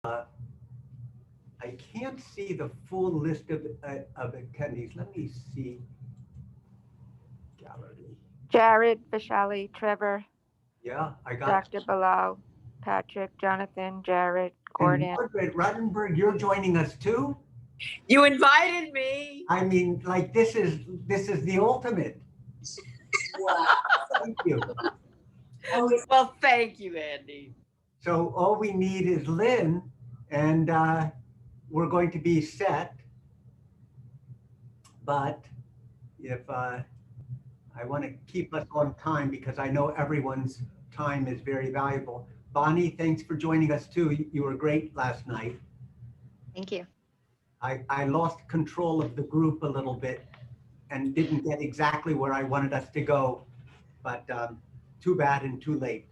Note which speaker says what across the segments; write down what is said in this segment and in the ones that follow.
Speaker 1: Uh, I can't see the full list of attendees. Let me see. Gallery.
Speaker 2: Jared, Vishali, Trevor,
Speaker 1: Yeah, I got.
Speaker 2: Dr. Bilal, Patrick, Jonathan, Jared,
Speaker 1: And
Speaker 2: Gordon.
Speaker 1: Margaret Ruttenberg, you're joining us too?
Speaker 3: You invited me.
Speaker 1: I mean, like this is the ultimate.
Speaker 3: Wow.
Speaker 1: Thank you.
Speaker 3: Well, thank you, Andy.
Speaker 1: So all we need is Lynn, and we're going to be set. But if I want to keep us on time because I know everyone's time is very valuable. Bonnie, thanks for joining us too. You were great last night.
Speaker 4: Thank you.
Speaker 1: I lost control of the group a little bit and didn't get exactly where I wanted us to go, but too bad and too late.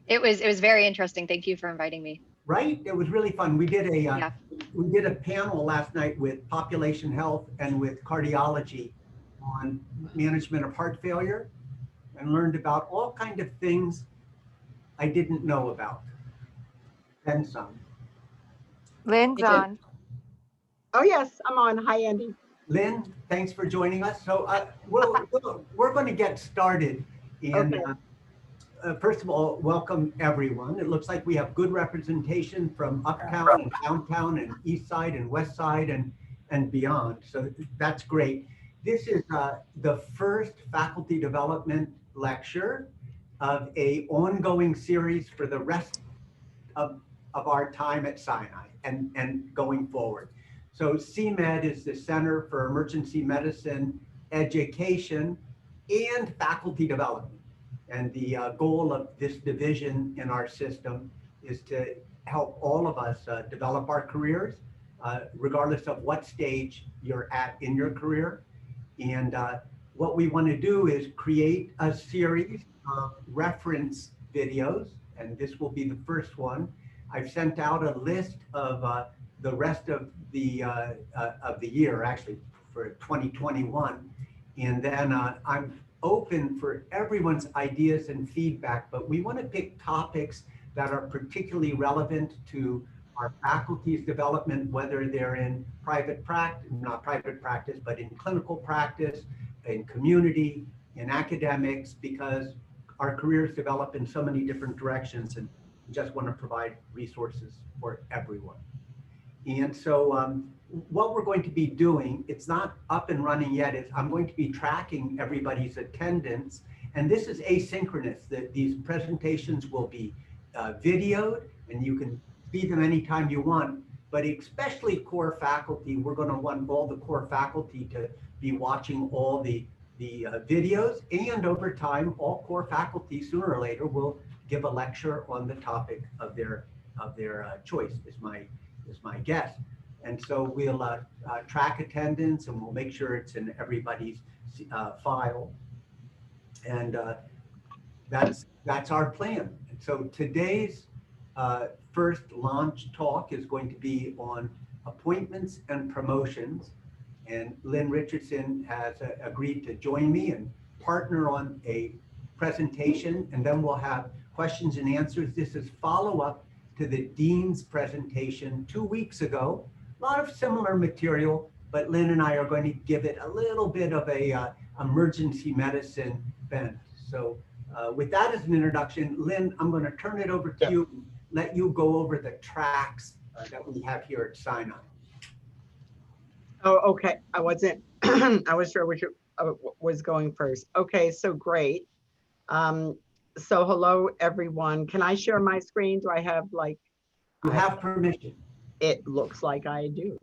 Speaker 4: It was very interesting. Thank you for inviting me.
Speaker 1: Right? It was really fun. We did a
Speaker 4: Yeah.
Speaker 1: we did a panel last night with population health and with cardiology on management of heart failure, and learned about all kinds of things I didn't know about. And some.
Speaker 2: Lynn's on.
Speaker 5: Oh, yes, I'm on. Hi, Andy.
Speaker 1: Lynn, thanks for joining us. So we're going to get started. And
Speaker 5: Okay.
Speaker 1: First of all, welcome everyone. It looks like we have good representation from uptown and downtown and east side and west side and beyond. So that's great. This is the first faculty development lecture of a ongoing series for the rest of our time at Sinai and going forward. So CEMED is the Center for Emergency Medicine Education and Faculty Development. And the goal of this division in our system is to help all of us develop our careers, regardless of what stage you're at in your career. And what we want to do is create a series of reference videos, and this will be the first one. I've sent out a list of the rest of the year, actually for 2021, and then I'm open for everyone's ideas and feedback, but we want to pick topics that are particularly relevant to our faculty's development, whether they're in private practice, not private practice, but in clinical practice, in community, in academics, because our careers develop in so many different directions, and we just want to provide resources for everyone. And so what we're going to be doing, it's not up and running yet, is I'm going to be tracking everybody's attendance, and this is asynchronous, that these presentations will be videoed, and you can see them anytime you want, but especially core faculty, we're going to want all the core faculty to be watching all the videos, and over time, all core faculty sooner or later will give a lecture on the topic of their choice, is my guess. And so we'll track attendance, and we'll make sure it's in everybody's file. And that's our plan. And so today's first launch talk is going to be on appointments and promotions. And Lynn Richardson has agreed to join me and partner on a presentation, and then we'll have questions and answers. This is follow-up to the Dean's presentation 2 weeks ago. A lot of similar material, but Lynn and I are going to give it a little bit of a emergency medicine bent. So with that as an introduction, Lynn, I'm going to turn it over to you, let you go over the tracks that we have here at Sinai.
Speaker 5: Oh, okay. I wasn't, I was sure which was going first. Okay, so great. So hello, everyone. Can I share my screen? Do I have like?
Speaker 1: You have permission.
Speaker 5: It looks like I do.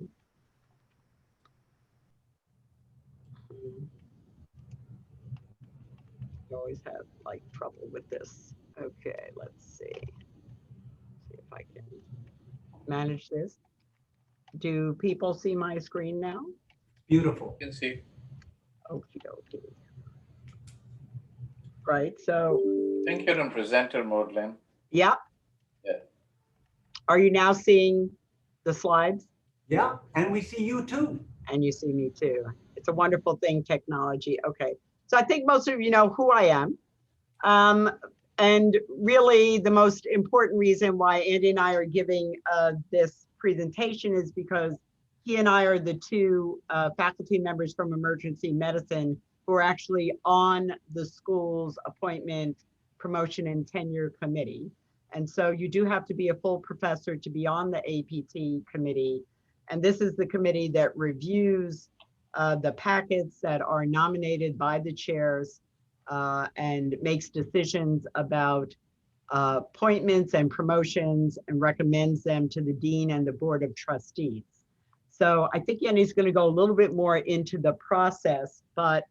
Speaker 5: I always have like trouble with this. Okay, let's see. See if I can manage this. Do people see my screen now?
Speaker 1: Beautiful.
Speaker 6: You can see.
Speaker 5: Okie dokie. Right, so.
Speaker 6: I think you're in presenter mode, Lynn.
Speaker 5: Yeah.
Speaker 6: Yeah.
Speaker 5: Are you now seeing the slides?
Speaker 1: Yeah, and we see you too.
Speaker 5: And you see me too. It's a wonderful thing, technology. Okay, so I think most of you know who I am. And really the most important reason why Andy and I are giving this presentation is because he and I are the two faculty members from emergency medicine who are actually on the school's appointment, promotion, and tenure committee. And so you do have to be a full professor to be on the APT committee. And this is the committee that reviews the packets that are nominated by the chairs and makes decisions about appointments and promotions and recommends them to the dean and the board of trustees. So I think Yanni's going to go a little bit more into the process, but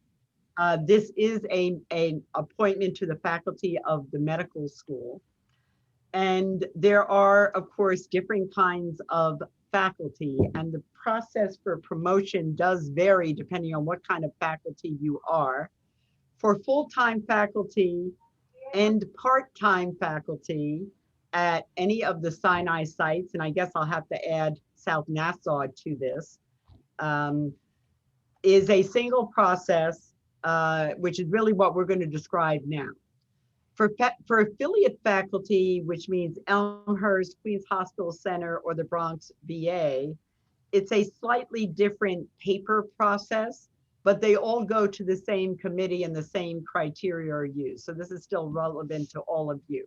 Speaker 5: this is an appointment to the faculty of the medical school. And there are, of course, different kinds of faculty, and the process for promotion does vary depending on what kind of faculty you are. For full-time faculty and part-time faculty at any of the Sinai sites, and I guess I'll have to add South Nassau to this, is a single process, which is really what we're going to describe now. For affiliate faculty, which means Elmhurst, Queens Hospital Center, or the Bronx VA, it's a slightly different paper process, but they all go to the same committee and the same criteria are used. So this is still relevant to all of you.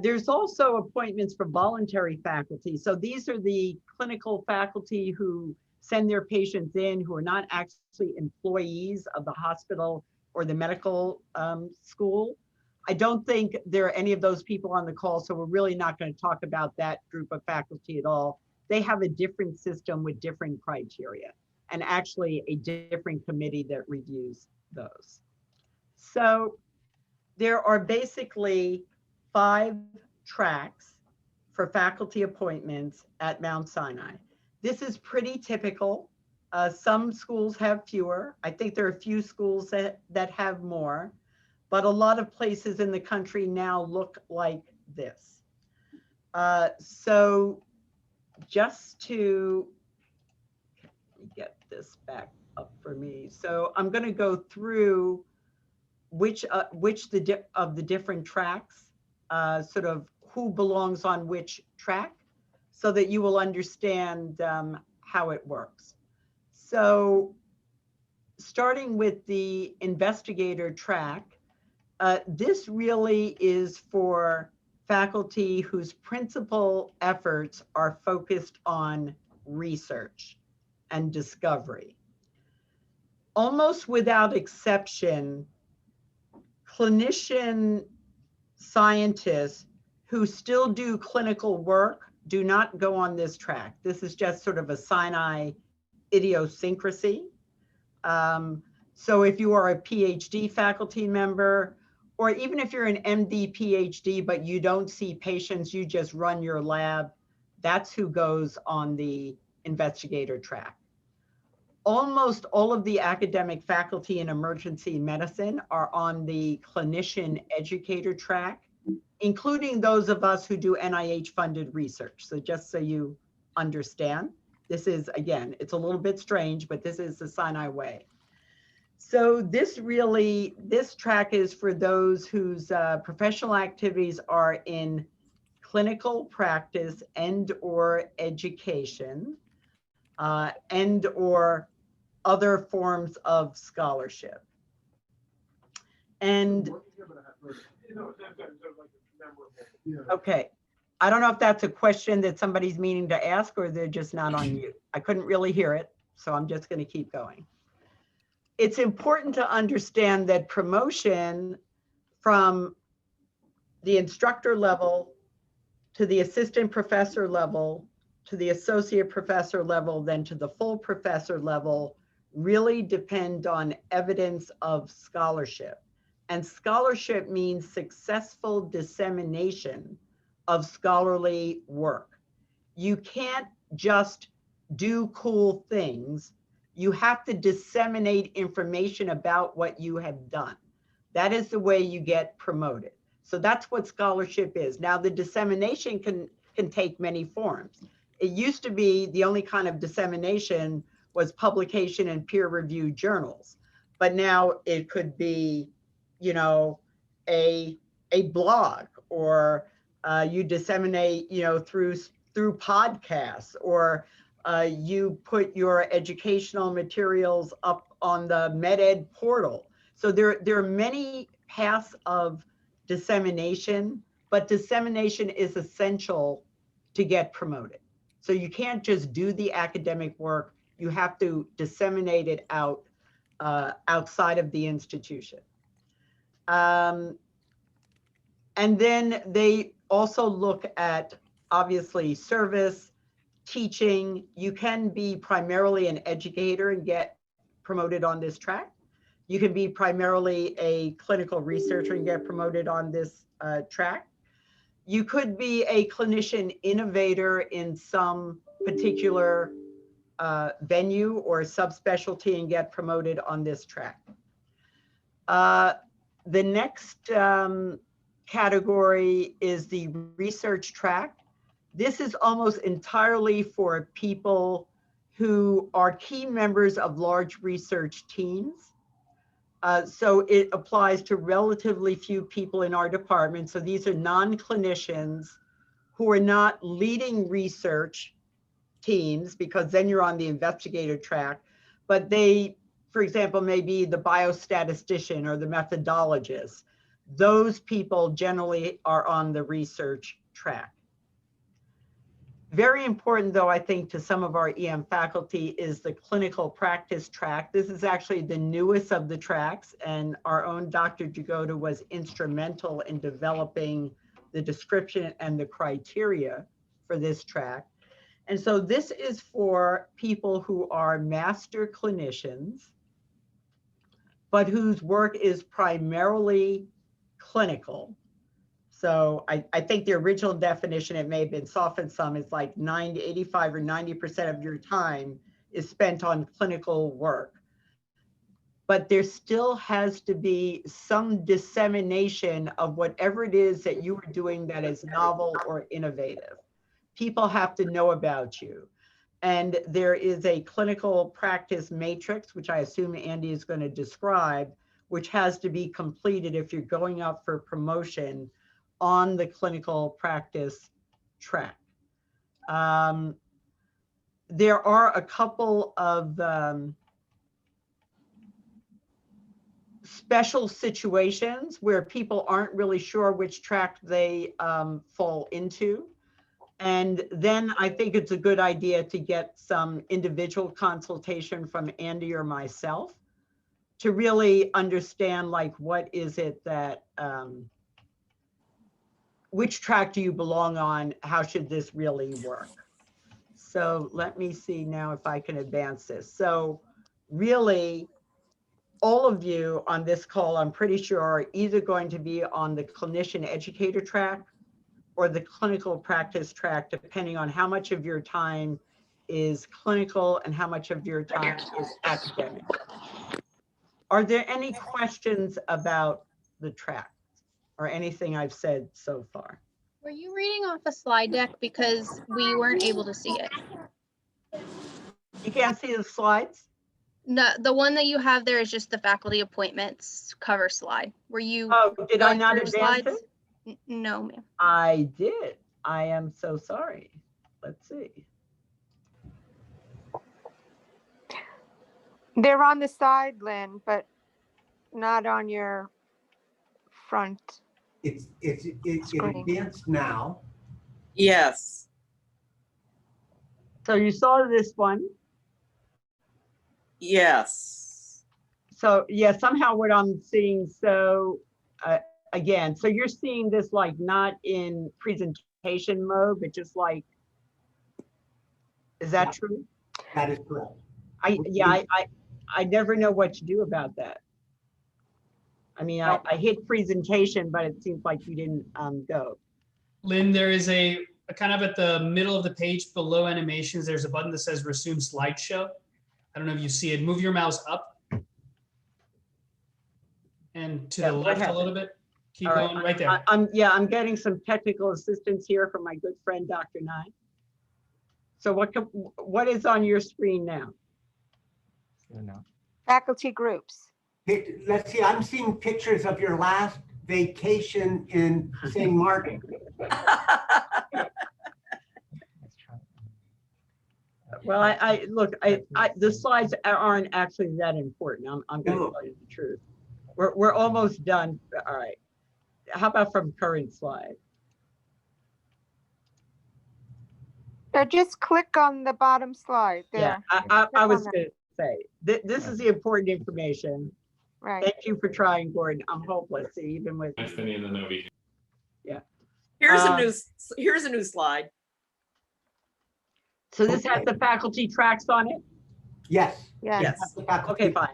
Speaker 5: There's also appointments for voluntary faculty. So these are the clinical faculty who send their patients in who are not actually employees of the hospital or the medical school. I don't think there are any of those people on the call, so we're really not going to talk about that group of faculty at all. They have a different system with different criteria and actually a different committee that reviews those. So there are basically 5 tracks for faculty appointments at Mount Sinai. This is pretty typical. Some schools have fewer. I think there are a few schools that have more, but a lot of places in the country now look like this. So just to get this back up for me. So I'm going to go through which of the different tracks, sort of who belongs on which track, so that you will understand how it works. So starting with the investigator track, this really is for faculty whose principal efforts are focused on research and discovery. Almost without exception, clinician scientists who still do clinical work do not go on this track. This is just sort of a Sinai idiosyncrasy. So if you are a PhD faculty member, or even if you're an MD PhD, but you don't see patients, you just run your lab, that's who goes on the investigator track. Almost all of the academic faculty in emergency medicine are on the clinician educator track, including those of us who do NIH funded research. So just so you understand, this is, again, it's a little bit strange, but this is the Sinai way. So this track is for those whose professional activities are in clinical practice and or education and or other forms of scholarship. And okay, I don't know if that's a question that somebody's meaning to ask or they're just not on mute. I couldn't really hear it, so I'm just going to keep going. It's important to understand that promotion from the instructor level to the assistant professor level to the associate professor level, then to the full professor level, really depend on evidence of scholarship. And scholarship means successful dissemination of scholarly work. You can't just do cool things. You have to disseminate information about what you have done. That is the way you get promoted. So that's what scholarship is. Now the dissemination can take many forms. It used to be the only kind of dissemination was publication in peer-reviewed journals. But now it could be, you know, a a blog, or you disseminate, through podcasts, or you put your educational materials up on the MedEd portal. So there are many paths of dissemination, but dissemination is essential to get promoted. So you can't just do the academic work, you have to disseminate it out outside of the institution. And then they also look at, obviously, service, teaching. You can be primarily an educator and get promoted on this track. You can be primarily a clinical researcher and get promoted on this track. You could be a clinician innovator in some particular venue or subspecialty and get promoted on this track. The next category is the research track. This is almost entirely for people who are key members of large research teams. So it applies to relatively few people in our department. So these are non-clinicians who are not leading research teams, because then you're on the investigator track, but they, for example, may be the biostatistician or the methodologist. Those people generally are on the research track. Very important, though, I think, to some of our EM faculty is the clinical practice track. This is actually the newest of the tracks, and our own Dr. Jagoda was instrumental in developing the description and the criteria for this track. And so this is for people who are master clinicians, but whose work is primarily clinical. So I think the original definition, it may have been softened some, is like 85 or 90% of your time is spent on clinical work. But there still has to be some dissemination of whatever it is that you are doing that is novel or innovative. People have to know about you. And there is a clinical practice matrix, which I assume Andy is going to describe, which has to be completed if you're going up for promotion on the clinical practice track. There are a couple of special situations where people aren't really sure which track they fall into. And then I think it's a good idea to get some individual consultation from Andy or myself to really understand, like, what is it that, which track do you belong on? How should this really work? So let me see now if I can advance this. So really, all of you on this call, I'm pretty sure, are either going to be on the clinician educator track or the clinical practice track, depending on how much of your time is clinical and how much of your time is academic. Are there any questions about the track or anything I've said so far?
Speaker 7: Were you reading off a slide deck, because we weren't able to see it?
Speaker 5: You can't see the slides?
Speaker 7: No, the one that you have there is just the faculty appointments cover slide. Were you?
Speaker 5: Oh, did I
Speaker 7: going
Speaker 5: not
Speaker 7: through
Speaker 5: advance
Speaker 7: slides?
Speaker 5: it?
Speaker 7: No, ma'am.
Speaker 5: I did. I am so sorry. Let's see.
Speaker 2: They're on the side, Lynn, but not on your front.
Speaker 1: It's
Speaker 2: Screen.
Speaker 1: advanced now.
Speaker 3: Yes.
Speaker 5: So you saw this one.
Speaker 3: Yes.
Speaker 5: So yeah, somehow what I'm seeing, so again, so you're seeing this like not in presentation mode, but just like, is that
Speaker 1: Yeah.
Speaker 5: true?
Speaker 1: That is correct.
Speaker 5: I never know what to do about that. I mean, I hit presentation, but it seems like you didn't go.
Speaker 8: Lynn, there is a kind of at the middle of the page below animations, there's a button that says resume slideshow. I don't know if you see it. Move your mouse up and to the left a little bit. Keep
Speaker 5: All
Speaker 8: going right there.
Speaker 5: I'm getting some technical assistance here from my good friend, Dr. Nye. So what is on your screen now?
Speaker 2: Faculty groups.
Speaker 1: Let's see, I'm seeing pictures of your last vacation in St. Martin.
Speaker 5: Well, the slides aren't actually that important. I'm going to tell you the truth. We're almost done. All right. How about from current slide?
Speaker 2: Just click on the bottom slide
Speaker 5: Yeah,
Speaker 2: there.
Speaker 5: I was going to say, this is the important information.
Speaker 2: Right.
Speaker 5: Thank you for trying, Gordon. I'm hopeless, even with.
Speaker 9: Anthony and the Novi.
Speaker 5: Yeah.
Speaker 3: Here's a new slide.
Speaker 5: So this has the faculty tracks on it?
Speaker 1: Yes.
Speaker 2: Yes.
Speaker 5: Okay, fine.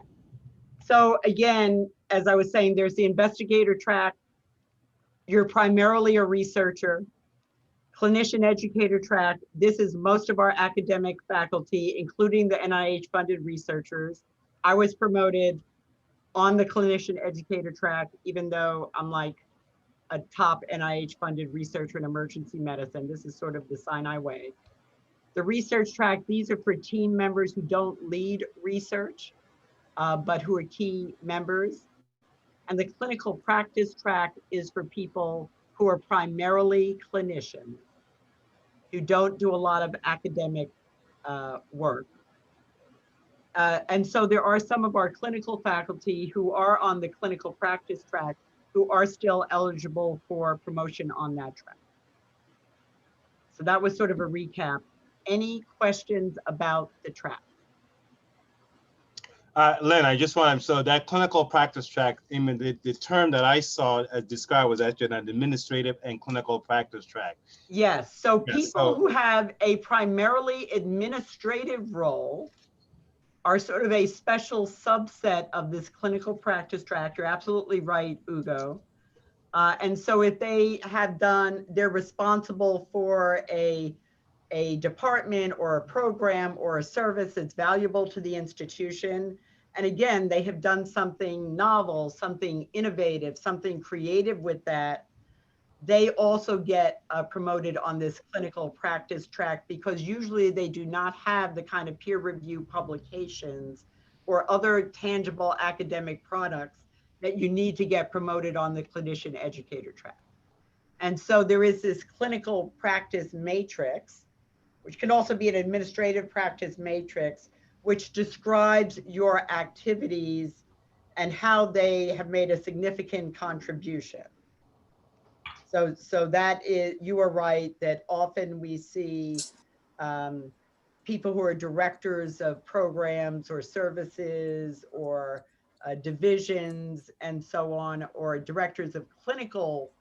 Speaker 5: So again, as I was saying, there's the investigator track. You're primarily a researcher. Clinician educator track. This is most of our academic faculty, including the NIH funded researchers. I was promoted on the clinician educator track, even though I'm like a top NIH funded researcher in emergency medicine. This is sort of the Sinai way. The research track, these are for team members who don't lead research, but who are key members. And the clinical practice track is for people who are primarily clinicians, who don't do a lot of academic work. And so there are some of our clinical faculty who are on the clinical practice track who are still eligible for promotion on that track. So that was sort of a recap. Any questions about the track?
Speaker 10: Lynn, I just want to, so that clinical practice track, the term that I saw described was actually an administrative and clinical practice track.
Speaker 5: Yes, so
Speaker 10: Yes,
Speaker 5: people who have a primarily administrative role are sort of a special subset of this clinical practice track. You're absolutely right, Ugo. And so if they have done, they're responsible for a department or a program or a service that's valuable to the institution. And again, they have done something novel, something innovative, something creative with that. They also get promoted on this clinical practice track because usually they do not have the kind of peer review publications or other tangible academic products that you need to get promoted on the clinician educator track. And so there is this clinical practice matrix, which can also be an administrative practice matrix, which describes your activities and how they have made a significant contribution. So that is, you are right that often we see people who are directors of programs or services or divisions and so on, or directors of clinical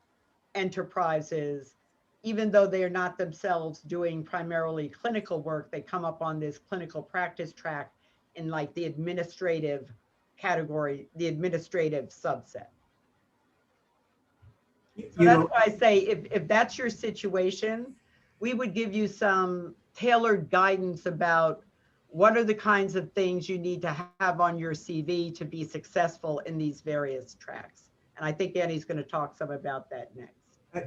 Speaker 5: enterprises, even though they are not themselves doing primarily clinical work, they come up on this clinical practice track in like the administrative category, the administrative subset. So that's why I say if that's your situation, we would give you some tailored guidance about what are the kinds of things you need to have on your CV to be successful in these various tracks. And I think Annie's going to talk some about that next.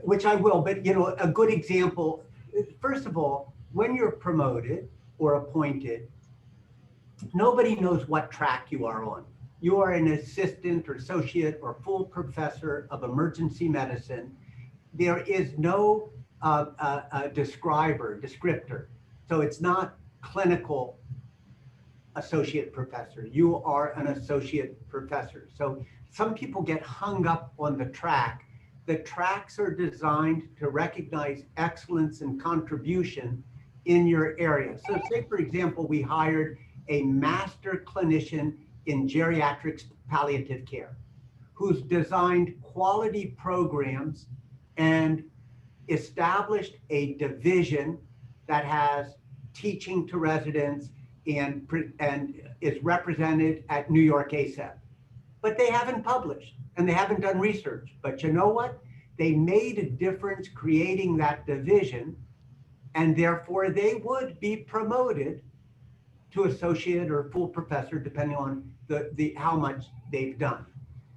Speaker 1: Which I will, but a good example, first of all, when you're promoted or appointed, nobody knows what track you are on. You are an assistant or associate or full professor of emergency medicine. There is no descriptor. So it's not clinical associate professor. You are an associate professor. So some people get hung up on the track. The tracks are designed to recognize excellence and contribution in your area. So say, for example, we hired a master clinician in geriatrics palliative care who's designed quality programs and established a division that has teaching to residents and is represented at New York ACEP. But they haven't published and they haven't done research. But you know what? They made a difference creating that division, and therefore they would be promoted to associate or full professor, depending on how much they've done.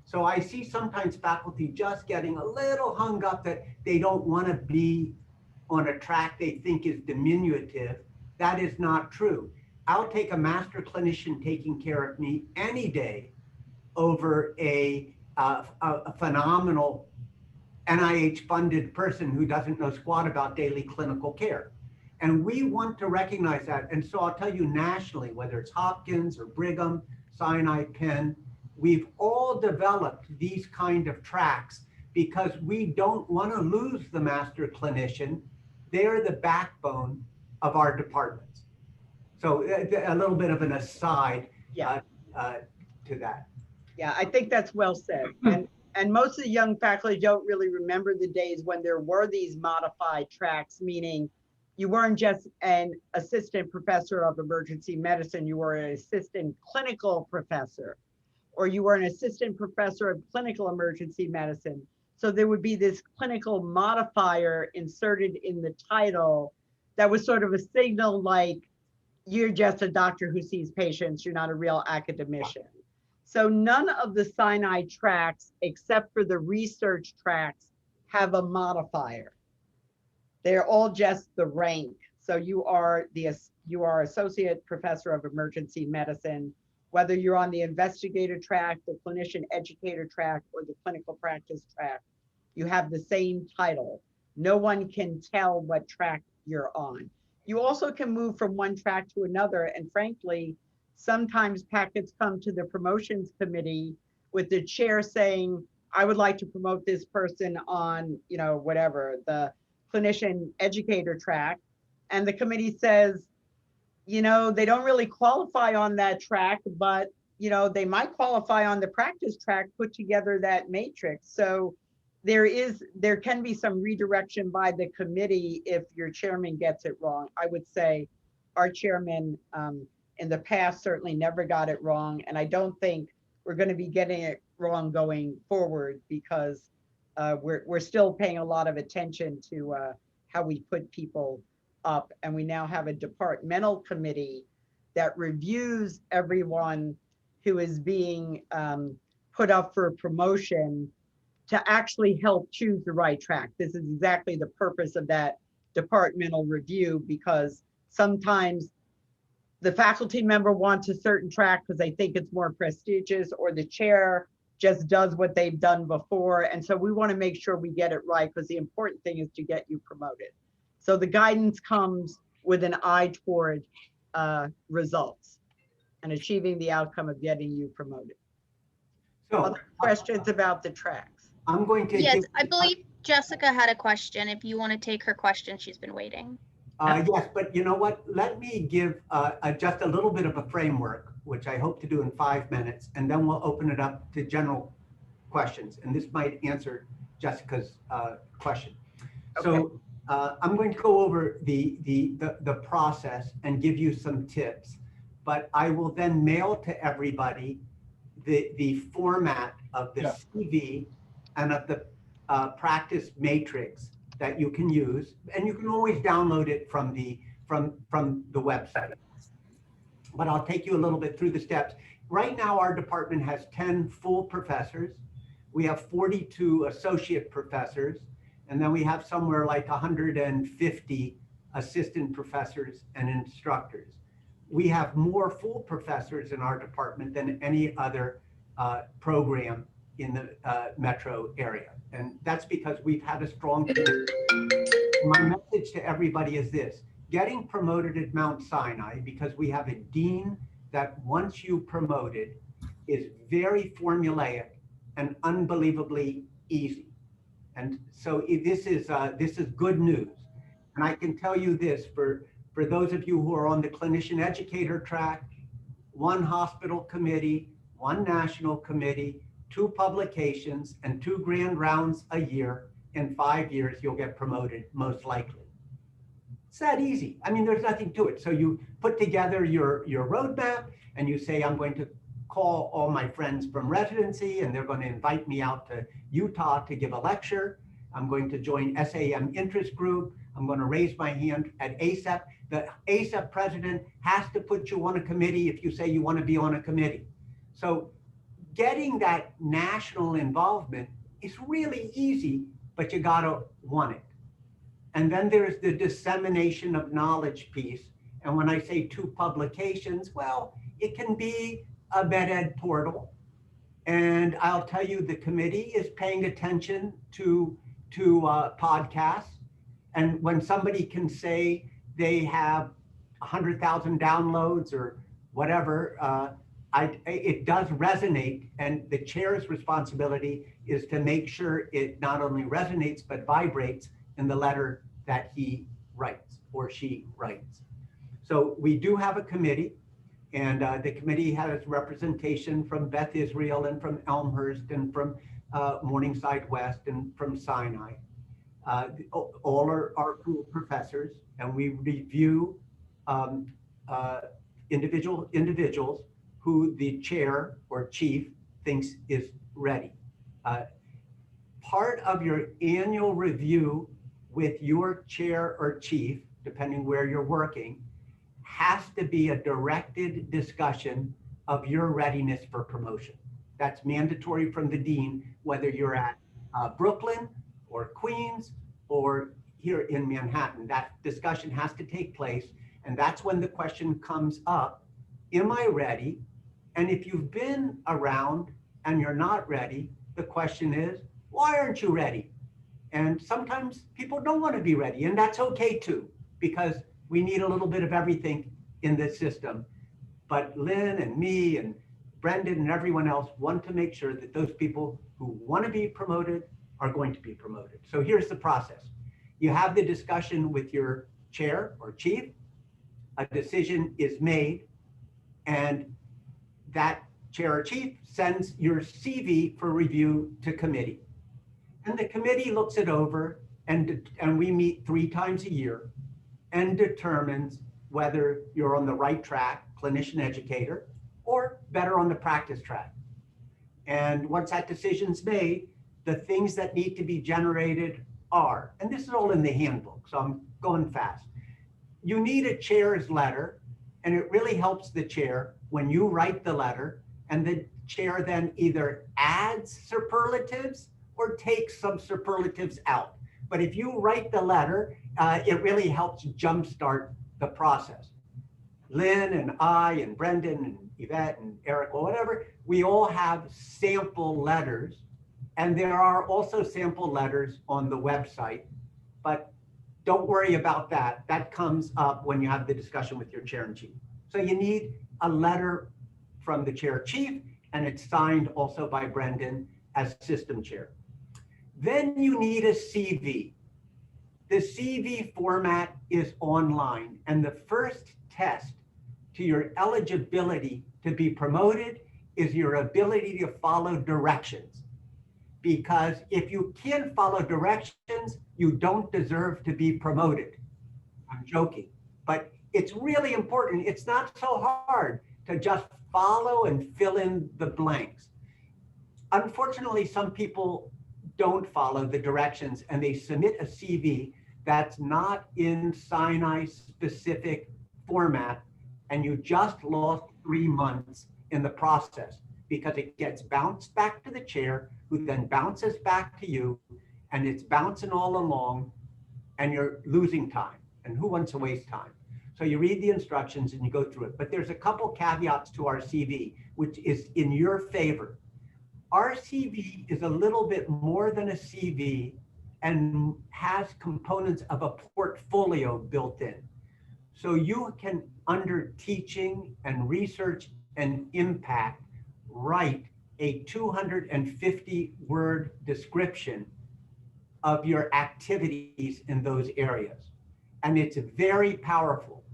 Speaker 1: So I see sometimes faculty just getting a little hung up that they don't want to be on a track they think is diminutive. That is not true. I'll take a master clinician taking care of me any day over a a phenomenal NIH-funded person who doesn't know squat about daily clinical care. And we want to recognize that. And so I'll tell you nationally, whether it's Hopkins or Brigham, Sinai, Penn, we've all developed these kind of tracks because we don't want to lose the master clinician. They're the backbone of our departments. So a little bit of an aside to that.
Speaker 5: Yeah, I think that's well said. And most of the young faculty don't really remember the days when there were these modified tracks, meaning you weren't just an assistant professor of emergency medicine, you were an assistant clinical professor, or you were an assistant professor of clinical emergency medicine. So there would be this clinical modifier inserted in the title that was sort of a signal like, you're just a doctor who sees patients, you're not a real academician. So none of the Sinai tracks, except for the research tracks, have a modifier. They're all just the rank. So you are associate professor of emergency medicine, whether you're on the investigator track, the clinician educator track, or the clinical practice track, you have the same title. No one can tell what track you're on. You also can move from one track to another. And frankly, sometimes packets come to the promotions committee with the chair saying, I would like to promote this person on, whatever, the clinician educator track. And the committee says, they don't really qualify on that track, but, they might qualify on the practice track, put together that matrix. So there can be some redirection by the committee if your chairman gets it wrong. I would say our chairman in the past certainly never got it wrong. And I don't think we're going to be getting it wrong going forward because we're still paying a lot of attention to how we put people up. And we now have a departmental committee that reviews everyone who is being put up for promotion to actually help choose the right track. This is exactly the purpose of that departmental review, because sometimes the faculty member wants a certain track because they think it's more prestigious, or the chair just does what they've done before. And so we want to make sure we get it right, because the important thing is to get you promoted. So the guidance comes with an eye toward results and achieving the outcome of getting you promoted.
Speaker 1: So
Speaker 5: other questions about the tracks?
Speaker 1: I'm going to
Speaker 7: Yes, I believe Jessica had a question. If you want to take her question, she's been waiting.
Speaker 1: Yes, but you know what? Let me give just a little bit of a framework, which I hope to do in 5 minutes, and then we'll open it up to general questions. And this might answer Jessica's question. Okay. So I'm going to go over the process and give you some tips, but I will then mail to everybody the format of the CV and of the practice matrix that you can use, and you can always download it from the website. But I'll take you a little bit through the steps. Right now, our department has 10 full professors. We have 42 associate professors, and then we have somewhere like 150 assistant professors and instructors. We have more full professors in our department than any other program in the metro area. And that's because we've had a strong team. My message to everybody is this: getting promoted at Mount Sinai, because we have a dean that once you promoted is very formulaic and unbelievably easy. And so this is good news. And I can tell you this, for those of you who are on the clinician educator track, one hospital committee, one national committee, 2 publications, and 2 grand rounds a year, in 5 years, you'll get promoted, most likely. It's that easy. I mean, there's nothing to it. So you put together your roadmap and you say, I'm going to call all my friends from residency and they're going to invite me out to Utah to give a lecture. I'm going to join SAM interest group. I'm going to raise my hand at ACEP. The ACEP president has to put you on a committee if you say you want to be on a committee. So getting that national involvement is really easy, but you gotta want it. And then there's the dissemination of knowledge piece. And when I say 2 publications, well, it can be a med ed portal. And I'll tell you, the committee is paying attention to podcasts. And when somebody can say they have 100,000 downloads or whatever, it does resonate. And the chair's responsibility is to make sure it not only resonates, but vibrates in the letter that he writes or she writes. So we do have a committee, and the committee has representation from Beth Israel and from Elmhurst and from Morningside West and from Sinai. All are professors, and we review individuals who the chair or chief thinks is ready. Part of your annual review with your chair or chief, depending where you're working, has to be a directed discussion of your readiness for promotion. That's mandatory from the dean, whether you're at Brooklyn or Queens or here in Manhattan. That discussion has to take place. And that's when the question comes up, am I ready? And if you've been around and you're not ready, the question is, why aren't you ready? And sometimes people don't want to be ready, and that's okay too, because we need a little bit of everything in this system. But Lynn and me and Brendan and everyone else want to make sure that those people who want to be promoted are going to be promoted. So here's the process. You have the discussion with your chair or chief, a decision is made, and that chair or chief sends your CV for review to committee. And the committee looks it over, and we meet 3 times a year and determines whether you're on the right track, clinician educator, or better on the practice track. And once that decision's made, the things that need to be generated are, and this is all in the handbook, so I'm going fast. You need a chair's letter, and it really helps the chair when you write the letter, and the chair then either adds superlatives or takes some superlatives out. But if you write the letter, it really helps jumpstart the process. Lynn and I and Brendan and Yvette and Eric or whatever, we all have sample letters, and there are also sample letters on the website, but don't worry about that. That comes up when you have the discussion with your chair and chief. So you need a letter from the chair chief, and it's signed also by Brendan as system chair. Then you need a CV. The CV format is online, and the first test to your eligibility to be promoted is your ability to follow directions. Because if you can't follow directions, you don't deserve to be promoted. I'm joking, but it's really important. It's not so hard to just follow and fill in the blanks. Unfortunately, some people don't follow the directions and they submit a CV that's not in Sinai specific format, and you just lost 3 months in the process because it gets bounced back to the chair, who then bounces back to you, and it's bouncing all along, and you're losing time. And who wants to waste time? So you read the instructions and you go through it. But there's a couple caveats to our CV, which is in your favor. Our CV is a little bit more than a CV and has components of a portfolio built in. So you can, under teaching and research and impact, write a 250-word description of your activities in those areas. And it's very powerful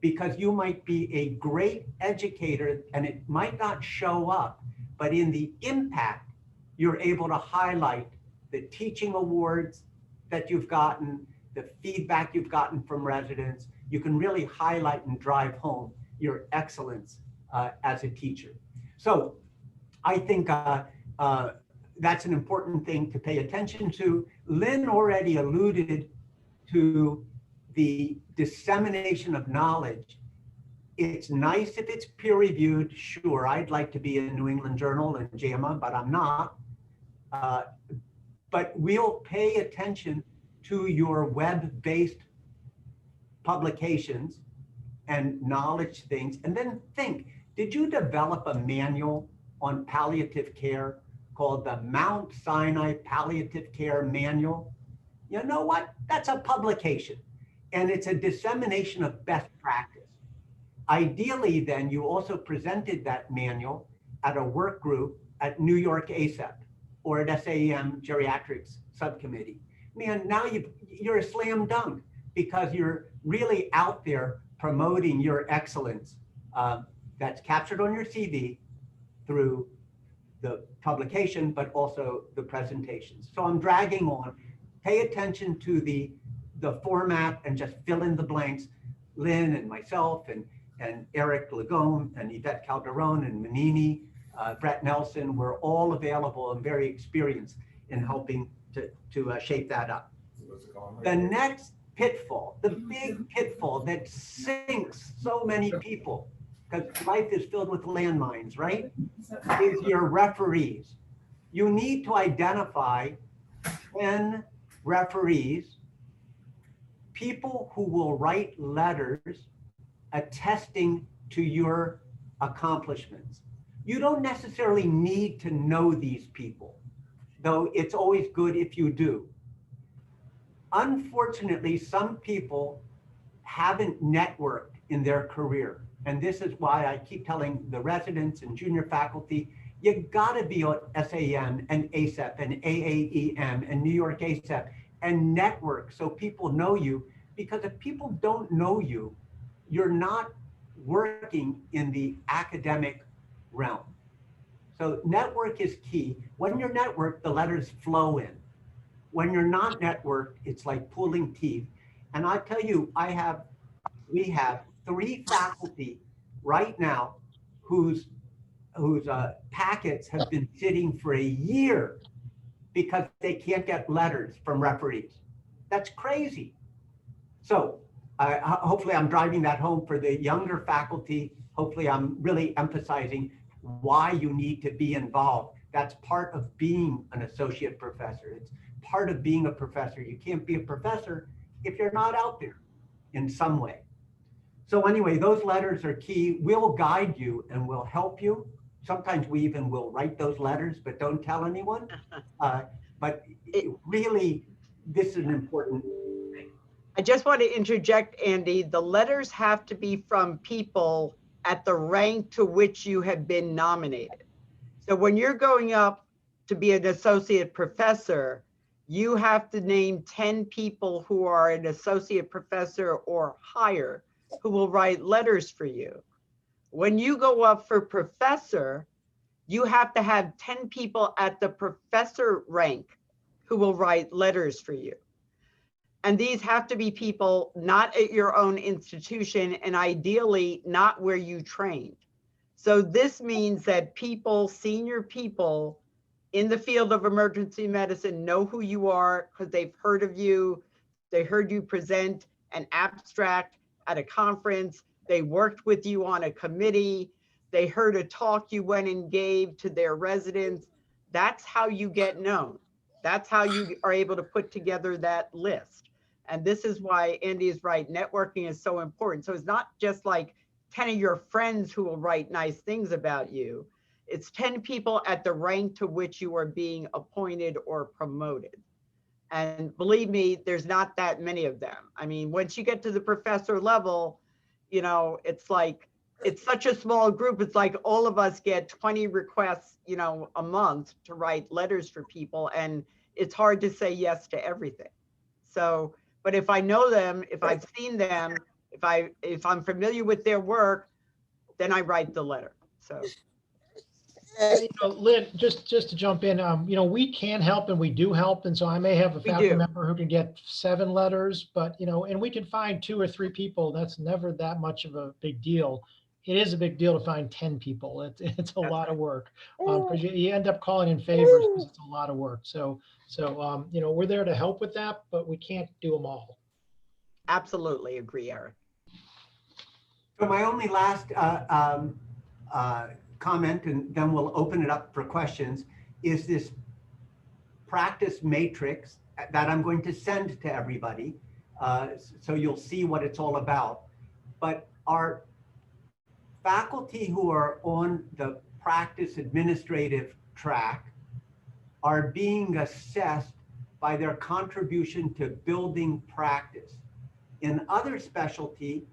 Speaker 1: because you might be a great educator and it might not show up, but in the impact, you're able to highlight the teaching awards that you've gotten, the feedback you've gotten from residents. You can really highlight and drive home your excellence as a teacher. So I think that's an important thing to pay attention to. Lynn already alluded to the dissemination of knowledge. It's nice if it's peer reviewed. Sure, I'd like to be in New England Journal and JAMA, but I'm not. But we'll pay attention to your web-based publications and knowledge things, and then think, did you develop a manual on palliative care called the Mount Sinai Palliative Care Manual. You know what? That's a publication, and it's a dissemination of best practice. Ideally, then, you also presented that manual at a work group at New York ACEP or at SAEM Geriatrics Subcommittee. Man, now you're a slam dunk because you're really out there promoting your excellence that's captured on your CV through the publication, but also the presentations. So I'm dragging on. Pay attention to the format and just fill in the blanks. Lynn and myself and Eric Lagone and Yvette Calderon and Manini, Brett Nelson, we're all available and very experienced in helping to shape that up. The next pitfall, the big pitfall that sinks so many people, because life is filled with landmines, right? Is your referees. You need to identify 10 referees, people who will write letters attesting to your accomplishments. You don't necessarily need to know these people, though it's always good if you do. Unfortunately, some people haven't networked in their career. And this is why I keep telling the residents and junior faculty, you gotta be on SAM and ACEP and AAEM and New York ACEP and network so people know you, because if people don't know you, you're not working in the academic realm. So network is key. When you're networked, the letters flow in. When you're not networked, it's like pulling teeth. And I tell you, we have 3 faculty right now whose packets have been sitting for a year because they can't get letters from referees. That's crazy. So hopefully I'm driving that home for the younger faculty. Hopefully I'm really emphasizing why you need to be involved. That's part of being an associate professor. It's part of being a professor. You can't be a professor if you're not out there in some way. So anyway, those letters are key. We'll guide you and we'll help you. Sometimes we even will write those letters, but don't tell anyone. But really, this is an important thing.
Speaker 5: I just want to interject, Andy, the letters have to be from people at the rank to which you have been nominated. So when you're going up to be an associate professor, you have to name 10 people who are an associate professor or higher who will write letters for you. When you go up for professor, you have to have 10 people at the professor rank who will write letters for you. And these have to be people not at your own institution and ideally not where you trained. So this means that people, senior people in the field of emergency medicine know who you are because they've heard of you. They heard you present an abstract at a conference. They worked with you on a committee. They heard a talk you went and gave to their residents. That's how you get known. That's how you are able to put together that list. And this is why Andy is right. Networking is so important. So it's not just like 10 of your friends who will write nice things about you. It's 10 people at the rank to which you are being appointed or promoted. And believe me, there's not that many of them. I mean, once you get to the professor level, you know, it's like, it's such a small group. It's like all of us get 20 requests, you know, a month to write letters for people. And it's hard to say yes to everything. So, but if I know them, if I've seen them, if I'm familiar with their work, then I write the letter. So.
Speaker 9: You know, Lynn, just to jump in, you know, we can help and we do help. And so I may have a faculty member who can get 7 letters, but, you know, and we can find 2 or 3 people. That's never that much of a big deal. It is a big deal to find 10 people. It's a lot of work because you end up calling in favors because it's a lot of work. So, you know, we're there to help with that, but we can't do them all.
Speaker 5: Absolutely agree, Eric.
Speaker 1: So my only last comment, and then we'll open it up for questions, is this practice matrix that I'm going to send to everybody. So you'll see what it's all about. But our faculty who are on the practice administrative track are being assessed by their contribution to building practice. In other specialty,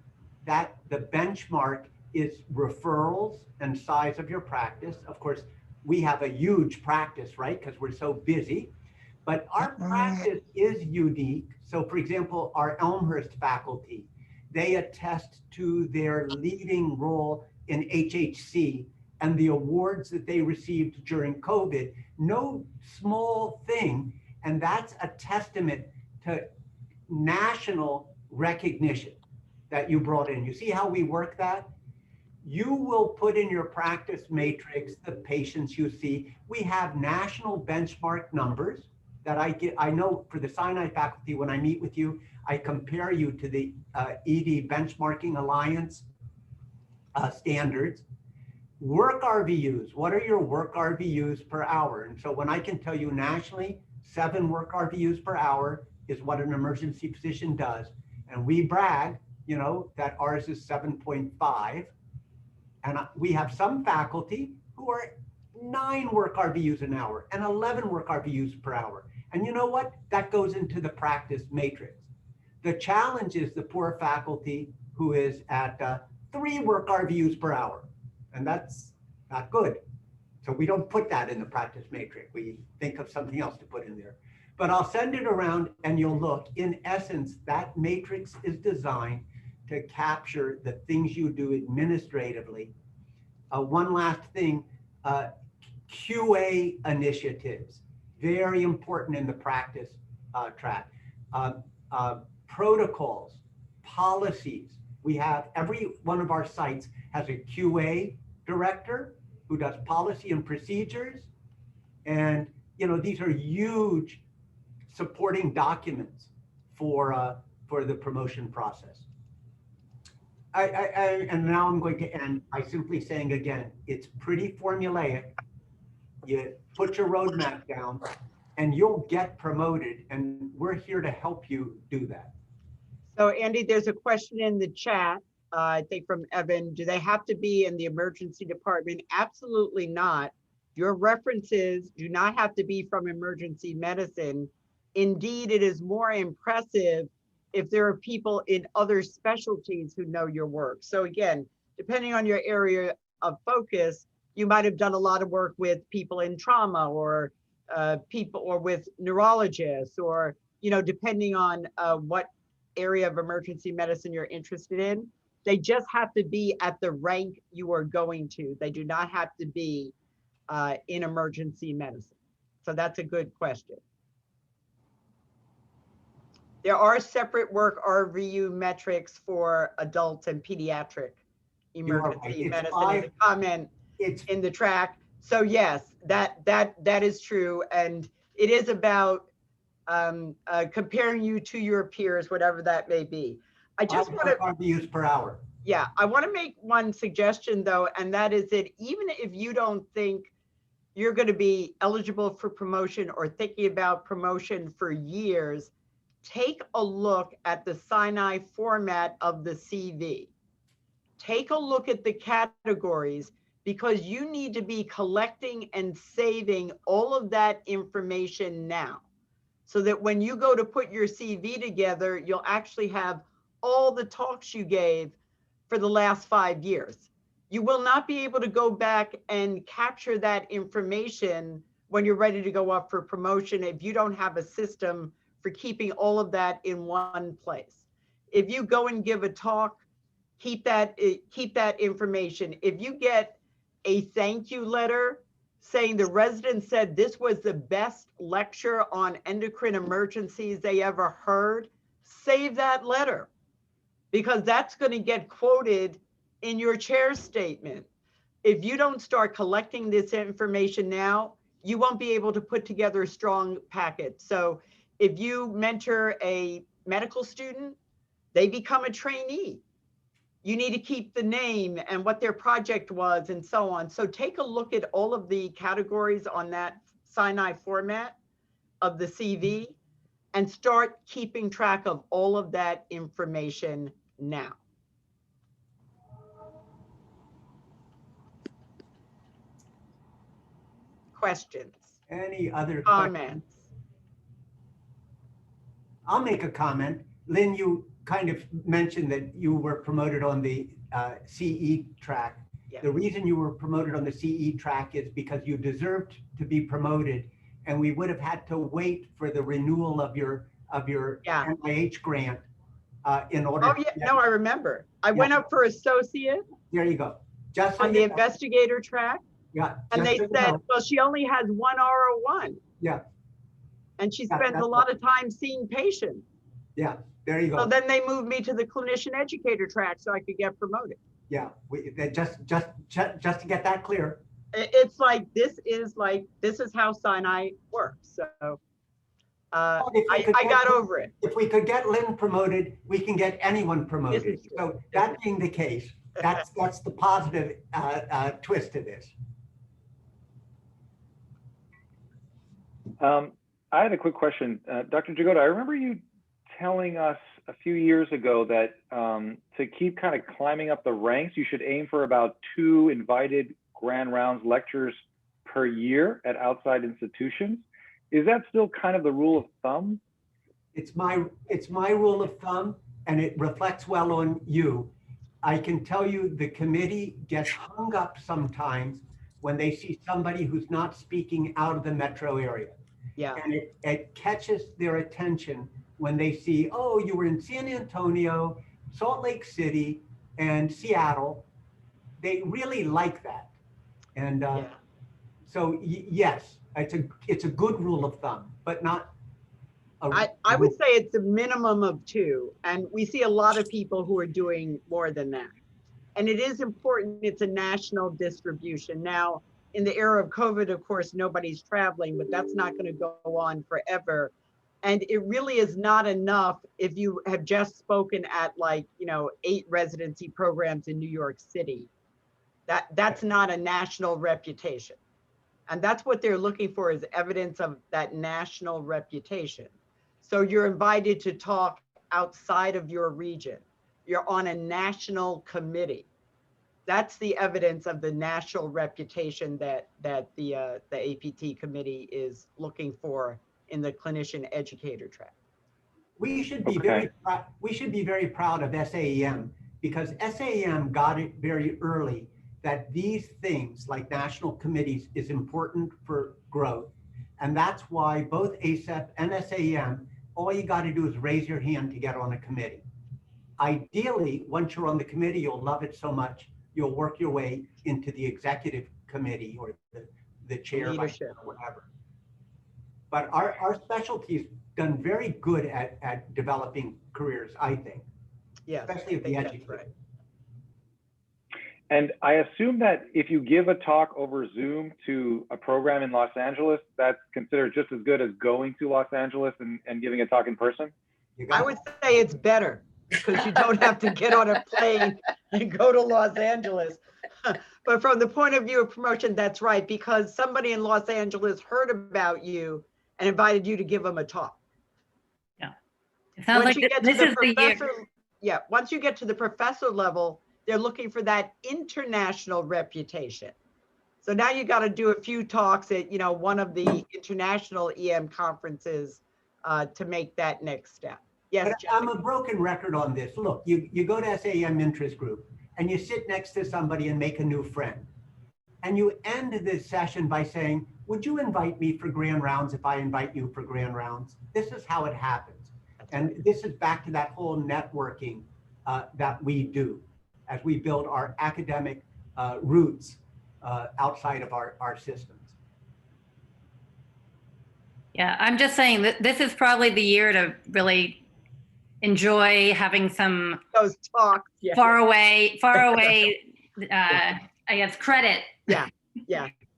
Speaker 1: that the benchmark is referrals and size of your practice. Of course, we have a huge practice, right? Because we're so busy, but our practice is unique. So for example, our Elmhurst faculty, they attest to their leading role in HHC and the awards that they received during COVID. No small thing. And that's a testament to national recognition that you brought in. You see how we work that? You will put in your practice matrix the patients you see. We have national benchmark numbers that I know for the Sinai faculty, when I meet with you, I compare you to the ED Benchmarking Alliance standards. Work RVUs, what are your work RVUs per hour? And so when I can tell you nationally, 7 work RVUs per hour is what an emergency physician does. And we brag, you know, that ours is 7.5. And we have some faculty who are 9 work RVUs an hour and 11 work RVUs per hour. And you know what? That goes into the practice matrix. The challenge is the poor faculty who is at 3 work RVUs per hour. And that's not good. So we don't put that in the practice matrix. We think of something else to put in there. But I'll send it around and you'll look. In essence, that matrix is designed to capture the things you do administratively. One last thing, QA initiatives, very important in the practice track. Protocols, policies. We have, every one of our sites has a QA director who does policy and procedures. And, you know, these are huge supporting documents for the promotion process. And now I'm going to end by simply saying again, it's pretty formulaic. You put your roadmap down and you'll get promoted, and we're here to help you do that.
Speaker 5: So Andy, there's a question in the chat, I think from Evan. Do they have to be in the emergency department? Absolutely not. Your references do not have to be from emergency medicine. Indeed, it is more impressive if there are people in other specialties who know your work. So again, depending on your area of focus, you might have done a lot of work with people in trauma or people or with neurologists, or, you know, depending on what area of emergency medicine you're interested in. They just have to be at the rank you are going to. They do not have to be in emergency medicine. So that's a good question. There are separate work RVU metrics for adult and pediatric emergency medicine. Is a comment in the track. So yes, that is true, and it is about comparing you to your peers, whatever that may be. I just want to
Speaker 1: RVUs per hour.
Speaker 5: Yeah, I want to make one suggestion though, and that is that even if you don't think you're going to be eligible for promotion or thinking about promotion for years, take a look at the Sinai format of the CV. Take a look at the categories, because you need to be collecting and saving all of that information now, so that when you go to put your CV together, you'll actually have all the talks you gave for the last 5 years. You will not be able to go back and capture that information when you're ready to go up for promotion if you don't have a system for keeping all of that in one place. If you go and give a talk, keep that information. If you get a thank you letter saying the resident said this was the best lecture on endocrine emergencies they ever heard, save that letter, because that's going to get quoted in your chair statement. If you don't start collecting this information now, you won't be able to put together a strong packet. So if you mentor a medical student, they become a trainee. You need to keep the name and what their project was and so on. So take a look at all of the categories on that Sinai format of the CV and start keeping track of all of that information now. questions,
Speaker 1: Any other questions?
Speaker 5: comments?
Speaker 1: I'll make a comment. Lynn, you kind of mentioned that you were promoted on the CE track.
Speaker 5: Yeah.
Speaker 1: The reason you were promoted on the CE track is because you deserved to be promoted, and we would have had to wait for the renewal of your
Speaker 5: Yeah.
Speaker 1: NIH grant in order.
Speaker 5: Oh, yeah, no, I remember. I went up for associate
Speaker 1: There you go. Just so
Speaker 5: on the
Speaker 1: you know.
Speaker 5: investigator track,
Speaker 1: Yeah.
Speaker 5: and
Speaker 1: just
Speaker 5: they
Speaker 1: so you
Speaker 5: said,
Speaker 1: know.
Speaker 5: well, she only has one RO1.
Speaker 1: Yeah.
Speaker 5: And she
Speaker 1: Yeah,
Speaker 5: spends a
Speaker 1: that's
Speaker 5: lot of time seeing patients.
Speaker 1: Yeah. There you go.
Speaker 5: So then they moved me to the clinician educator track so I could get promoted.
Speaker 1: Yeah. Just to get that clear.
Speaker 5: It's like, this is how Sinai works. So I got over it.
Speaker 1: If we could get Lynn promoted, we can get anyone promoted. So that being the case, that's the positive twist to this.
Speaker 11: I had a quick question. Dr. Jagoda, I remember you telling us a few years ago that to keep kind of climbing up the ranks, you should aim for about 2 invited grand rounds lectures per year at outside institutions. Is that still kind of the rule of thumb?
Speaker 1: It's my rule of thumb, and it reflects well on you. I can tell you the committee gets hung up sometimes when they see somebody who's not speaking out of the metro area.
Speaker 5: Yeah.
Speaker 1: And it catches their attention when they see, oh, you were in San Antonio, Salt Lake City, and Seattle. They really like that. And so yes, it's a good rule of thumb, but not.
Speaker 5: I would say it's a minimum of 2. And we see a lot of people who are doing more than that. And it is important, it's a national distribution. Now, in the era of COVID, of course, nobody's traveling, but that's not going to go on forever. And it really is not enough if you have just spoken at 8 residency programs in New York City. That's not a national reputation. And that's what they're looking for, is evidence of that national reputation. So you're invited to talk outside of your region. You're on a national committee. That's the evidence of the national reputation that the APT committee is looking for in the clinician educator track.
Speaker 1: We should be very proud of SAEM, because SAEM got it very early that these things like national committees is important for growth. And that's why both ACEP and SAEM, all you got to do is raise your hand to get on a committee. Ideally, once you're on the committee, you'll love it so much, you'll work your way into the executive committee or the chair, vice chair, or whatever. But our specialty's done very good at developing careers, I think.
Speaker 5: Yeah,
Speaker 1: especially at the educator.
Speaker 5: Right.
Speaker 11: And I assume that if you give a talk over Zoom to a program in Los Angeles, that's considered just as good as going to Los Angeles and giving a talk in person?
Speaker 5: I would say it's better, because you don't have to get on a plane and go to Los Angeles. But from the point of view of promotion, that's right, because somebody in Los Angeles heard about you and invited you to give them a talk.
Speaker 12: Yeah. It sounds like this is the year.
Speaker 5: Yeah, once you get to the professor level, they're looking for that international reputation. So now you got to do a few talks at, one of the international EM conferences to make that next step. Yes,
Speaker 1: I'm a broken record on this. Look, you go to SAEM interest group and you sit next to somebody and make a new friend. And you end this session by saying, would you invite me for grand rounds if I invite you for grand rounds? This is how it happens. And this is back to that whole networking that we do as we build our academic roots outside of our systems.
Speaker 12: Yeah, I'm just saying that this is probably the year to really enjoy having some
Speaker 5: those talks,
Speaker 12: far away, I guess, credit.
Speaker 5: Yeah.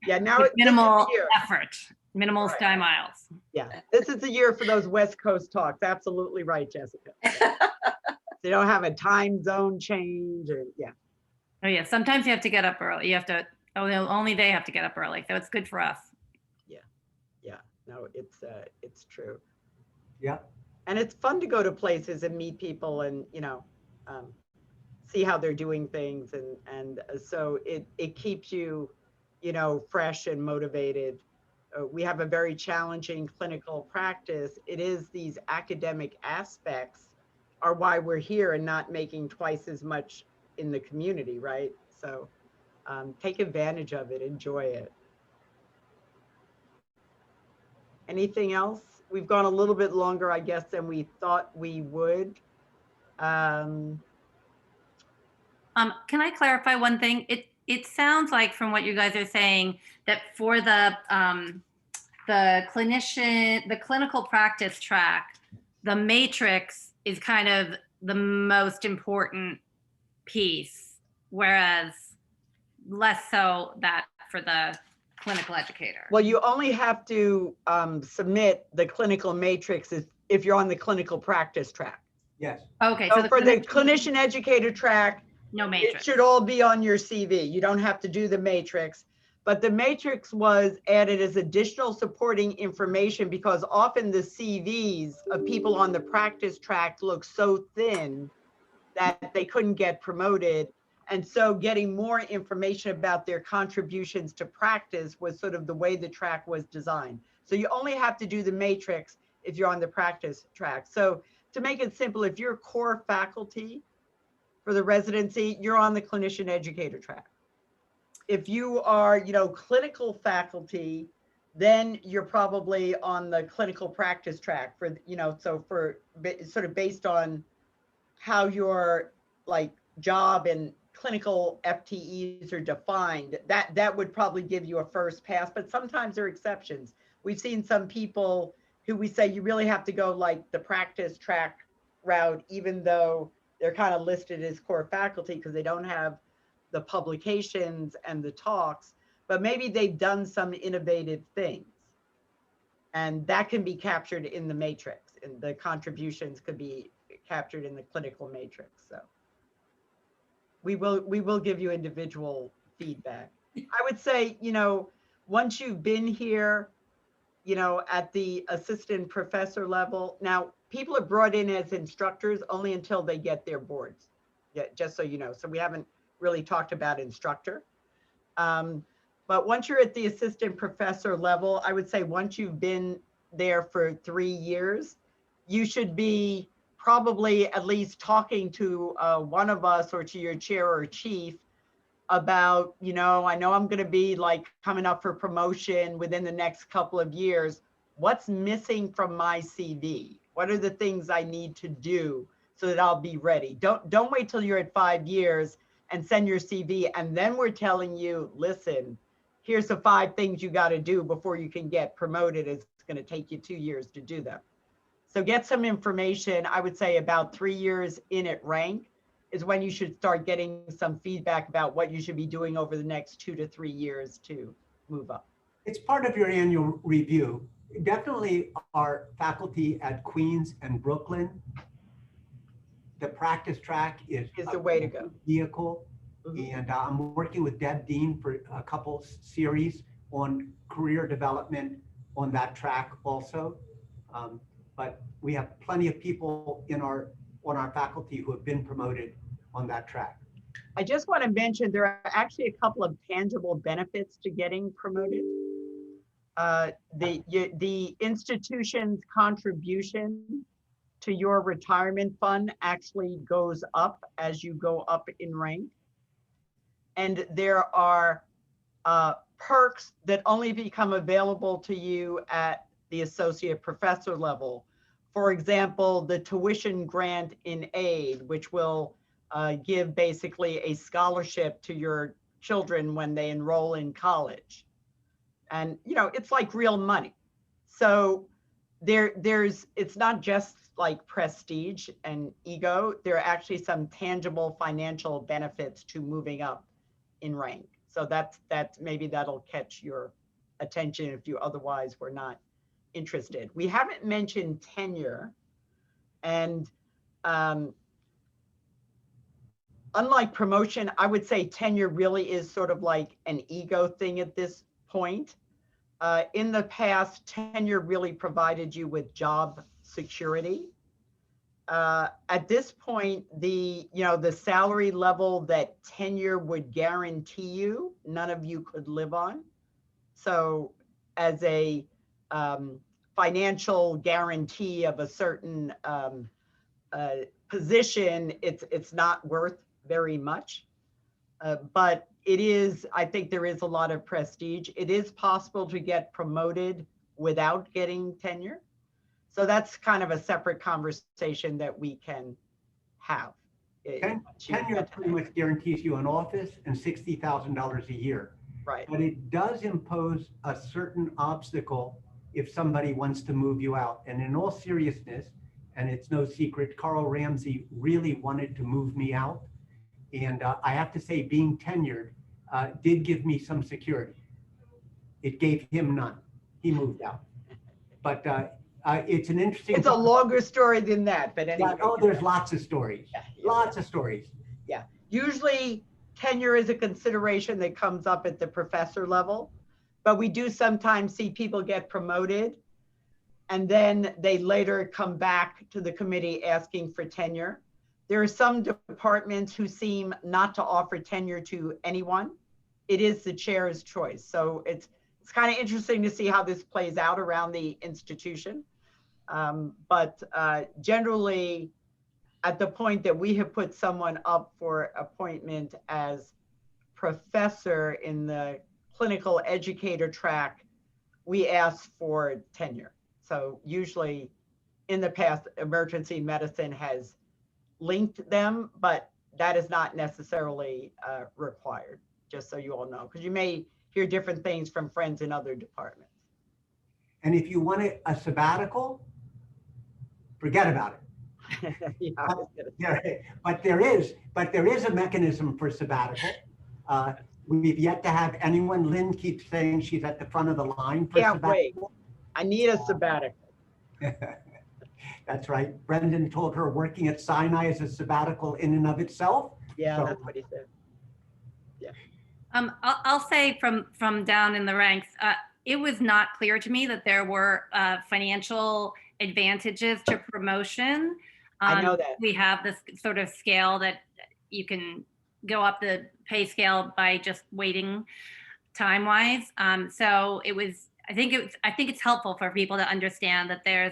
Speaker 5: Now it's
Speaker 12: minimal effort, minimal
Speaker 5: right.
Speaker 12: sky miles.
Speaker 5: Yeah, this is the year for those West Coast talks. Absolutely right, Jessica. They don't have a time zone change, and yeah.
Speaker 12: Oh yeah, sometimes you have to get up early. You have to. Oh, only they have to get up early, so it's good for us.
Speaker 5: Yeah. No, it's true.
Speaker 1: Yeah.
Speaker 5: And it's fun to go to places and meet people and, see how they're doing things. And so it keeps you, fresh and motivated. we have a very challenging clinical practice. It is these academic aspects are why we're here and not making twice as much in the community, right? So take advantage of it, enjoy it. Anything else? We've gone a little bit longer, I guess, than we thought we would.
Speaker 12: Can I clarify one thing? It sounds like from what you guys are saying that for the clinician, the clinical practice track, the matrix is kind of the most important piece, whereas less so that for the clinical educator.
Speaker 5: Well, you only have to submit the clinical matrix if you're on the clinical practice track.
Speaker 1: Yes.
Speaker 12: Okay.
Speaker 5: So for the clinician educator track,
Speaker 12: no
Speaker 5: it
Speaker 12: matrix.
Speaker 5: should all be on your CV. You don't have to do the matrix, but the matrix was added as additional supporting information because often the CVs of people on the practice track look so thin that they couldn't get promoted. And so getting more information about their contributions to practice was sort of the way the track was designed. So you only have to do the matrix if you're on the practice track. So to make it simple, if you're core faculty for the residency, you're on the clinician educator track. If you are, clinical faculty, then you're probably on the clinical practice track for, so for sort of based on how your job and clinical FTEs are defined, that would probably give you a first pass, but sometimes there are exceptions. We've seen some people who we say you really have to go the practice track route, even though they're kind of listed as core faculty because they don't have the publications and the talks, but maybe they've done some innovative things. And that can be captured in the matrix, and the contributions could be captured in the clinical matrix. So we will give you individual feedback. I would say, once you've been here, at the assistant professor level, now people are brought in as instructors only until they get their boards. Yeah, just so you know. So we haven't really talked about instructor. But once you're at the assistant professor level, I would say once you've been there for 3 years, you should be probably at least talking to one of us or to your chair or chief about, I know I'm going to be coming up for promotion within the next couple of years. What's missing from my CV? What are the things I need to do so that I'll be ready? Don't wait till you're at 5 years and send your CV. And then we're telling you, listen, here's the 5 things you got to do before you can get promoted. It's going to take you 2 years to do them. So get some information. I would say about 3 years in at rank is when you should start getting some feedback about what you should be doing over the next 2 to 3 years to move up.
Speaker 1: It's part of your annual review. Definitely our faculty at Queens and Brooklyn, the practice track is
Speaker 5: the way to go.
Speaker 1: Vehicle. And I'm working with Deb Dean for a couple series on career development on that track also. But we have plenty of people on our faculty who have been promoted on that track.
Speaker 5: I just want to mention there are actually a couple of tangible benefits to getting promoted. The institution's contribution to your retirement fund actually goes up as you go up in rank. And there are perks that only become available to you at the associate professor level. For example, the tuition grant in aid, which will give basically a scholarship to your children when they enroll in college. And, it's like real money. So it's not just like prestige and ego. There are actually some tangible financial benefits to moving up in rank. So that's maybe that'll catch your attention if you otherwise were not interested. We haven't mentioned tenure, and unlike promotion, I would say tenure really is sort of like an ego thing at this point. In the past, tenure really provided you with job security. At this point, the salary level that tenure would guarantee you, none of you could live on. So as a financial guarantee of a certain position, it's not worth very much. But it is, I think there is a lot of prestige. It is possible to get promoted without getting tenure. So that's kind of a separate conversation that we can have.
Speaker 1: Tenure pretty much guarantees you an office and $60,000 a year.
Speaker 5: Right.
Speaker 1: But it does impose a certain obstacle if somebody wants to move you out. And in all seriousness, and it's no secret, Carl Ramsey really wanted to move me out. And I have to say, being tenured did give me some security. It gave him none. He moved out. But it's an interesting.
Speaker 5: It's a longer story than that, but anyway.
Speaker 1: Yeah, oh, there's lots of stories.
Speaker 5: Yeah.
Speaker 1: Lots of stories.
Speaker 5: Yeah. Usually tenure is a consideration that comes up at the professor level, but we do sometimes see people get promoted and then they later come back to the committee asking for tenure. There are some departments who seem not to offer tenure to anyone. It is the chair's choice. So it's kind of interesting to see how this plays out around the institution. But generally, at the point that we have put someone up for appointment as professor in the clinical educator track, we ask for tenure. So usually in the past, emergency medicine has linked them, but that is not necessarily required, just so you all know, because you may hear different things from friends in other departments.
Speaker 1: And if you want a sabbatical, forget about it. But there is a mechanism for sabbatical. We've yet to have anyone. Lynn keeps saying she's at the front of the line for sabbatical.
Speaker 5: Wait. I need a sabbatical.
Speaker 1: That's right. Brendan told her working at Sinai is a sabbatical in and of itself.
Speaker 5: Yeah,
Speaker 1: So,
Speaker 5: that's what he said. Yeah.
Speaker 12: I'll say from down in the ranks, it was not clear to me that there were financial advantages to promotion.
Speaker 5: I know that.
Speaker 12: We have this sort of scale that you can go up the pay scale by just waiting time-wise. So it was, I think it's helpful for people to understand that there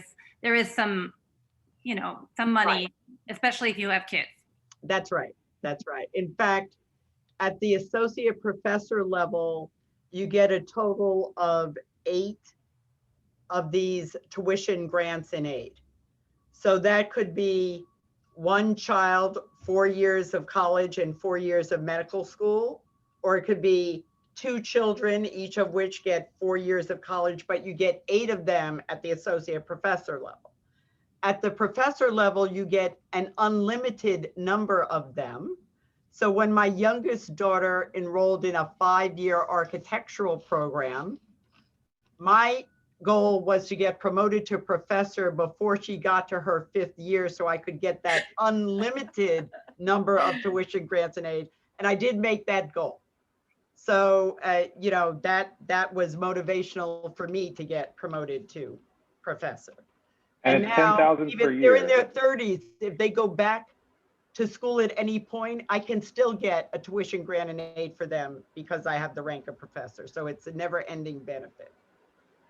Speaker 12: is some, some money,
Speaker 5: Right.
Speaker 12: especially if you have kids.
Speaker 5: That's right. That's right. In fact, at the associate professor level, you get a total of 8 of these tuition grants and aid. So that could be one child, 4 years of college and 4 years of medical school, or it could be 2 children, each of which get 4 years of college, but you get 8 of them at the associate professor level. At the professor level, you get an unlimited number of them. So when my youngest daughter enrolled in a 5-year architectural program, my goal was to get promoted to professor before she got to her 5th year so I could get that unlimited number of tuition grants and aid. And I did make that goal. So, that was motivational for me to get promoted to professor.
Speaker 11: And it's 10,000 per
Speaker 5: even they're in
Speaker 11: year.
Speaker 5: their 30s, if they go back to school at any point, I can still get a tuition grant and aid for them because I have the rank of professor. So it's a never ending benefit.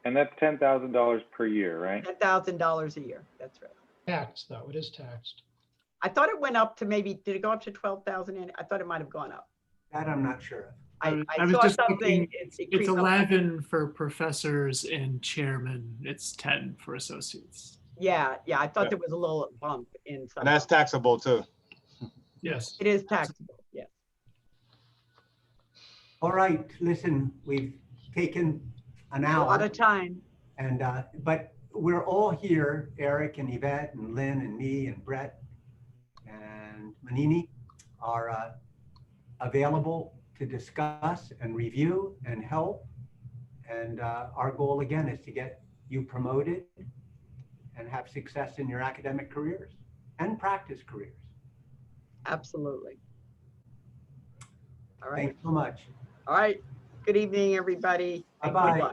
Speaker 11: And that's $10,000 per year, right?
Speaker 5: $10,000 a year. That's right.
Speaker 9: Taxed though, it is taxed.
Speaker 5: I thought it went up to did it go up to 12,000? I thought it might've gone up.
Speaker 1: that I'm not sure of.
Speaker 5: I
Speaker 13: was
Speaker 5: saw
Speaker 13: just
Speaker 5: something.
Speaker 13: looking,
Speaker 5: It's
Speaker 13: it's 11 for professors and chairman. It's 10 for associates.
Speaker 5: Yeah, I thought there was a little bump in some.
Speaker 10: And that's taxable too.
Speaker 13: Yes.
Speaker 5: It is taxable, yes.
Speaker 1: All right, listen, we've taken an
Speaker 5: A
Speaker 1: hour.
Speaker 5: lot of time.
Speaker 1: And, but we're all here, Eric and Yvette and Lynn and me and Brett and Manini are available to discuss and review and help. And our goal again is to get you promoted and have success in your academic careers and practice careers.
Speaker 5: Absolutely. All right.
Speaker 1: Thanks so much.
Speaker 5: All right. Good evening, everybody. and good
Speaker 1: Bye-bye.
Speaker 5: luck.